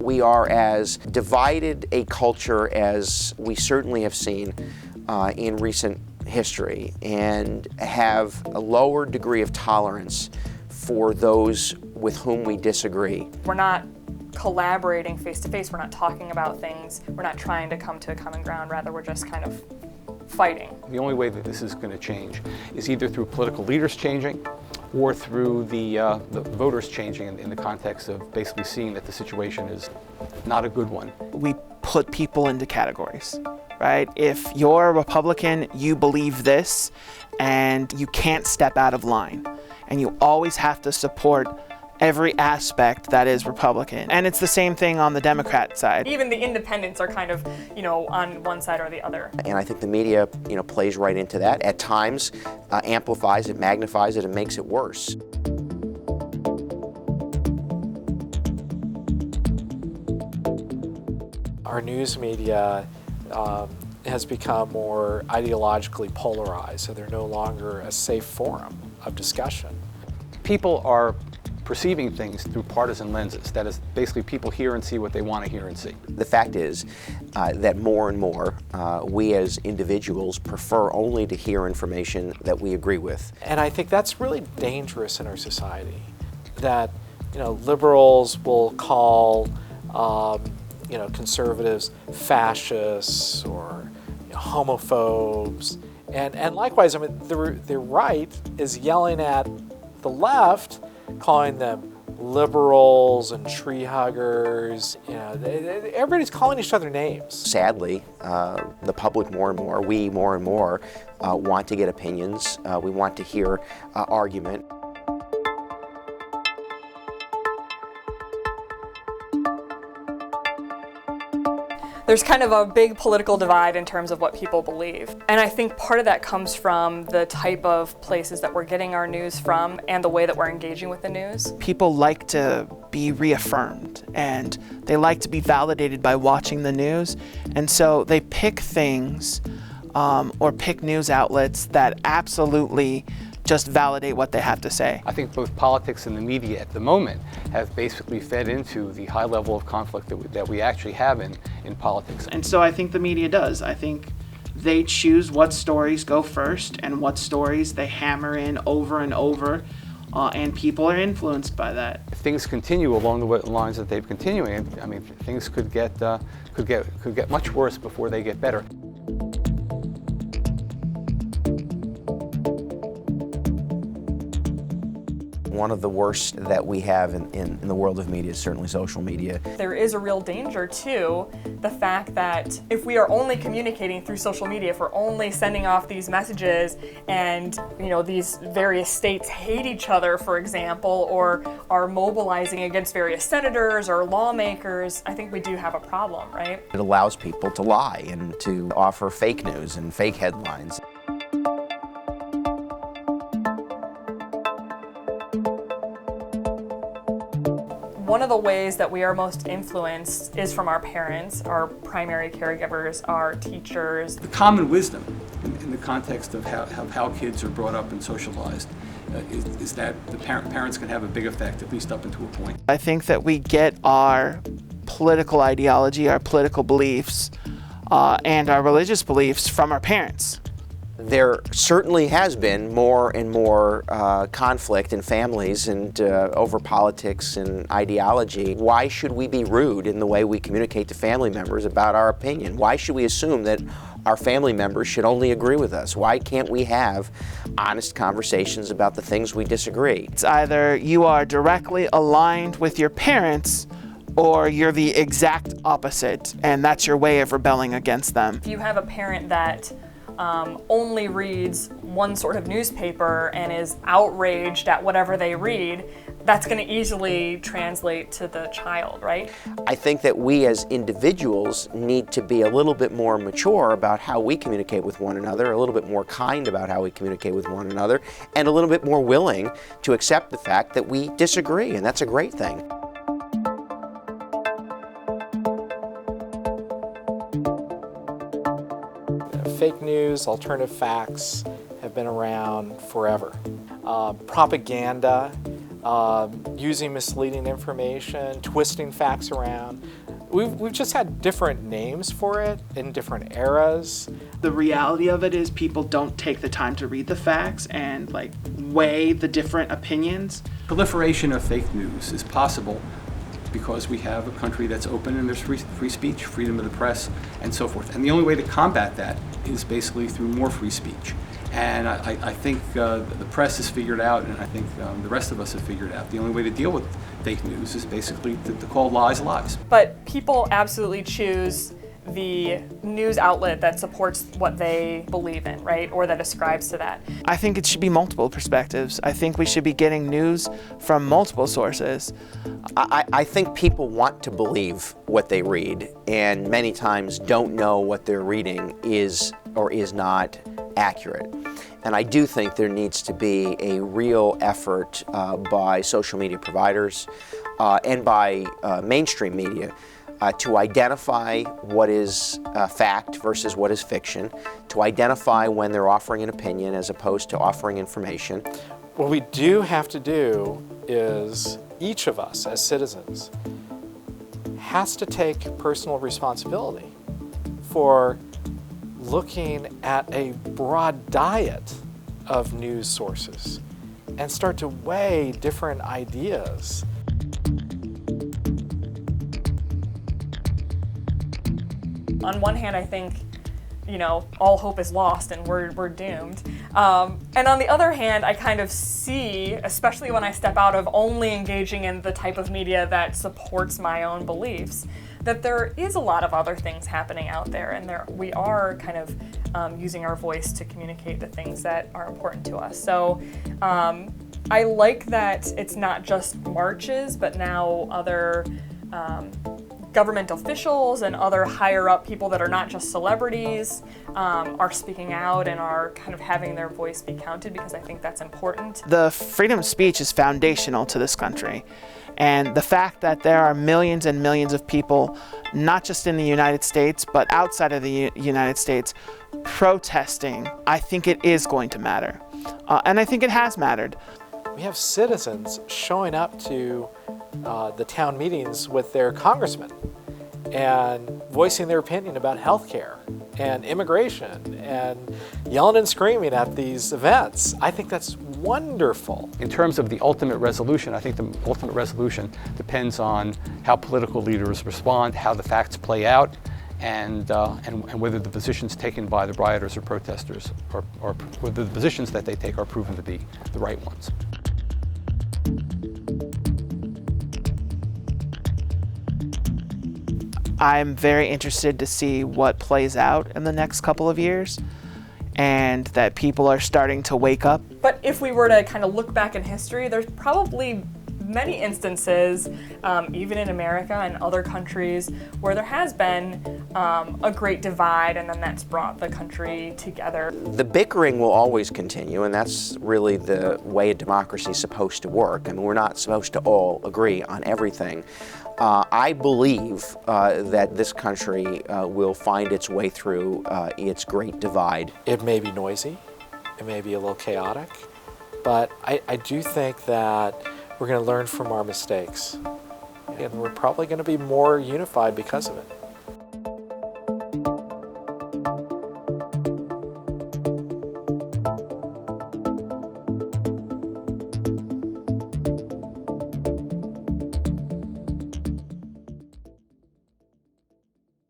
We are as divided a culture as we certainly have seen in recent history, and have a lower degree of tolerance for those with whom we disagree. We're not collaborating face to face, we're not talking about things, we're not trying to come to a common ground, rather we're just kind of fighting. The only way that this is going to change is either through political leaders changing or through the voters changing in the context of basically seeing that the situation is not a good one. We put people into categories, right? If you're a Republican, you believe this, and you can't step out of line. And you always have to support every aspect that is Republican. And it's the same thing on the Democrat side. Even the independents are kind of, on one side or the other. And I think the media, plays right into that. At times, amplifies it, magnifies it, and makes it worse. Our news media has become more ideologically polarized, so they're no longer a safe forum of discussion. People are perceiving things through partisan lenses. That is, basically people hear and see what they want to hear and see. The fact is that more and more we as individuals prefer only to hear information that we agree with. And I think that's really dangerous in our society, that liberals will call conservatives fascists or homophobes, and likewise, the right is yelling at the left, calling them liberals and tree huggers. Everybody's calling each other names. Sadly, the public more and more, we more and more, want to get opinions. We want to hear argument. There's kind of a big political divide in terms of what people believe. And I think part of that comes from the type of places that we're getting our news from and the way that we're engaging with the news. People like to be reaffirmed, and they like to be validated by watching the news. And so they pick things or pick news outlets that absolutely just validate what they have to say. I think both politics and the media at the moment have basically fed into the high level of conflict that we actually have in politics. And so I think the media does. I think they choose what stories go first and what stories they hammer in over and over, and people are influenced by that. If things continue along the lines that they're continuing, things could get much worse before they get better. One of the worst that we have in the world of media is certainly social media. There is a real danger to the fact that if we are only communicating through social media, if we're only sending off these messages and these various states hate each other, for example, or are mobilizing against various senators or lawmakers, I think we do have a problem, right? It allows people to lie and to offer fake news and fake headlines. One of the ways that we are most influenced is from our parents, our primary caregivers, our teachers. The common wisdom in the context of how kids are brought up and socialized is that the parents can have a big effect, at least up until a point. I think that we get our political ideology, our political beliefs, and our religious beliefs from our parents. There certainly has been more and more conflict in families and over politics and ideology. Why should we be rude in the way we communicate to family members about our opinion? Why should we assume that our family members should only agree with us? Why can't we have honest conversations about the things we disagree? It's either you are directly aligned with your parents or you're the exact opposite, and that's your way of rebelling against them. If you have a parent that only reads one sort of newspaper and is outraged at whatever they read, that's going to easily translate to the child, right? I think that we as individuals need to be a little bit more mature about how we communicate with one another, a little bit more kind about how we communicate with one another, and a little bit more willing to accept the fact that we disagree, and that's a great thing. Fake news, alternative facts have been around forever. Propaganda using misleading information, twisting facts around. We've just had different names for it in different eras. The reality of it is people don't take the time to read the facts and like weigh the different opinions. Proliferation of fake news is possible because we have a country that's open and there's free speech, freedom of the press, and so forth. And the only way to combat that is basically through more free speech. And I think the press has figured out, and I think the rest of us have figured out, the only way to deal with fake news is basically to call lies lies. But people absolutely choose the news outlet that supports what they believe in, right? Or that ascribes to that. I think it should be multiple perspectives. I think we should be getting news from multiple sources. I think people want to believe what they read, and many times don't know what they're reading is or is not accurate. And I do think there needs to be a real effort by social media providers and by mainstream media to identify what is fact versus what is fiction, to identify when they're offering an opinion as opposed to offering information. What we do have to do is each of us as citizens has to take personal responsibility for looking at a broad diet of news sources and start to weigh different ideas. On one hand, I think, all hope is lost and we're doomed. And on the other hand, I kind of see, especially when I step out of only engaging in the type of media that supports my own beliefs, that there is a lot of other things happening out there, and we are kind of using our voice to communicate the things that are important to us. So I like that it's not just marches, but now other government officials and other higher up people that are not just celebrities are speaking out and are kind of having their voice be counted, because I think that's important. The freedom of speech is foundational to this country. And the fact that there are millions and millions of people, not just in the United States, but outside of the United States, protesting, I think it is going to matter. And I think it has mattered. We have citizens showing up to the town meetings with their congressmen and voicing their opinion about healthcare and immigration and yelling and screaming at these events. I think that's wonderful. In terms of the ultimate resolution, I think the ultimate resolution depends on how political leaders respond, how the facts play out, and whether the positions taken by the rioters or protesters, or whether the positions that they take are proven to be the right ones. I'm very interested to see what plays out in the next couple of years, and that people are starting to wake up. But if we were to kind of look back in history, there's probably many instances, even in America and other countries, where there has been a great divide, and then that's brought the country together. The bickering will always continue, and that's really the way a democracy is supposed to work. I mean, we're not supposed to all agree on everything. I believe that this country will find its way through its great divide. It may be noisy, it may be a little chaotic, but I do think that we're going to learn from our mistakes, and we're probably going to be more unified because of it.